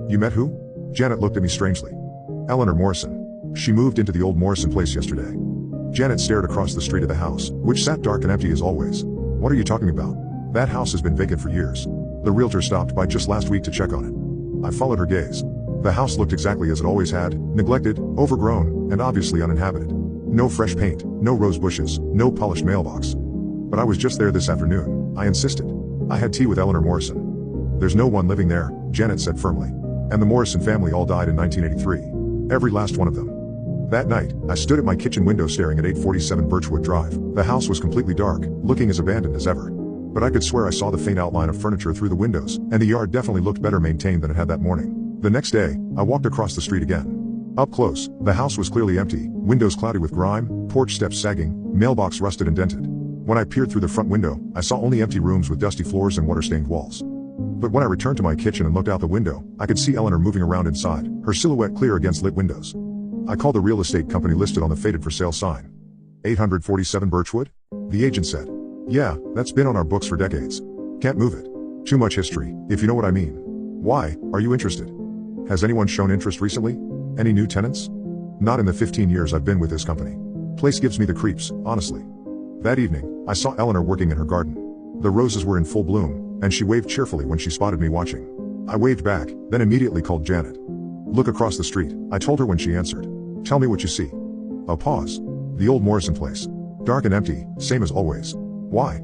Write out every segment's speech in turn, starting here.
You met who? Janet looked at me strangely. Eleanor Morrison. She moved into the old Morrison place yesterday. Janet stared across the street at the house, which sat dark and empty as always. What are you talking about? That house has been vacant for years. The realtor stopped by just last week to check on it. I followed her gaze. The house looked exactly as it always had, neglected, overgrown, and obviously uninhabited. No fresh paint, no rose bushes, no polished mailbox. But I was just there this afternoon, I insisted. I had tea with Eleanor Morrison. There's no one living there, Janet said firmly. And the Morrison family all died in 1983. Every last one of them. That night, I stood at my kitchen window staring at 847 Birchwood Drive. The house was completely dark, looking as abandoned as ever. But I could swear I saw the faint outline of furniture through the windows, and the yard definitely looked better maintained than it had that morning. The next day, I walked across the street again. Up close, the house was clearly empty, windows cloudy with grime, porch steps sagging, mailbox rusted and dented. When I peered through the front window, I saw only empty rooms with dusty floors and water-stained walls. But when I returned to my kitchen and looked out the window, I could see Eleanor moving around inside, her silhouette clear against lit windows. I called the real estate company listed on the faded for sale sign. 847 Birchwood? The agent said. Yeah, that's been on our books for decades. Can't move it. Too much history, if you know what I mean. Why, are you interested? Has anyone shown interest recently? Any new tenants? Not in the 15 years I've been with this company. Place gives me the creeps, honestly. That evening, I saw Eleanor working in her garden. The roses were in full bloom, and she waved cheerfully when she spotted me watching. I waved back, then immediately called Janet. Look across the street, I told her when she answered. Tell me what you see. A pause. The old Morrison place. Dark and empty, same as always. Why?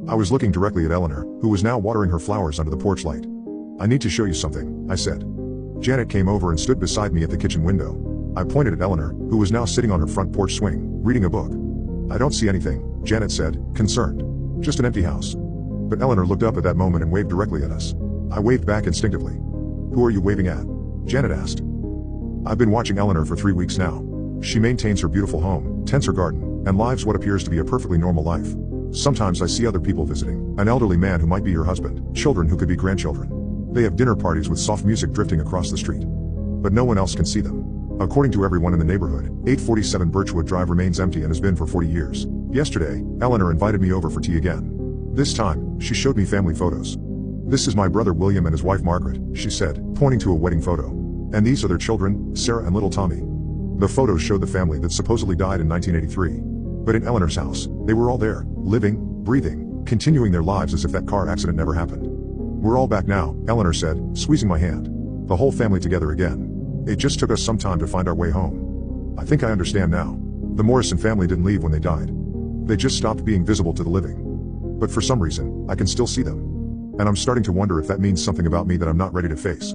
I was looking directly at Eleanor, who was now watering her flowers under the porch light. I need to show you something, I said. Janet came over and stood beside me at the kitchen window. I pointed at Eleanor, who was now sitting on her front porch swing, reading a book. I don't see anything, Janet said, concerned. Just an empty house. But Eleanor looked up at that moment and waved directly at us. I waved back instinctively. Who are you waving at? Janet asked. I've been watching Eleanor for 3 weeks now. She maintains her beautiful home, tends her garden, and lives what appears to be a perfectly normal life. Sometimes I see other people visiting, an elderly man who might be her husband, children who could be grandchildren. They have dinner parties with soft music drifting across the street. But no one else can see them. According to everyone in the neighborhood, 847 Birchwood Drive remains empty and has been for 40 years. Yesterday, Eleanor invited me over for tea again. This time, she showed me family photos. This is my brother William and his wife Margaret, she said, pointing to a wedding photo. And these are their children, Sarah and little Tommy. The photos showed the family that supposedly died in 1983. But in Eleanor's house, they were all there, living, breathing, continuing their lives as if that car accident never happened. We're all back now, Eleanor said, squeezing my hand. The whole family together again. It just took us some time to find our way home. I think I understand now. The Morrison family didn't leave when they died. They just stopped being visible to the living. But for some reason, I can still see them. And I'm starting to wonder if that means something about me that I'm not ready to face.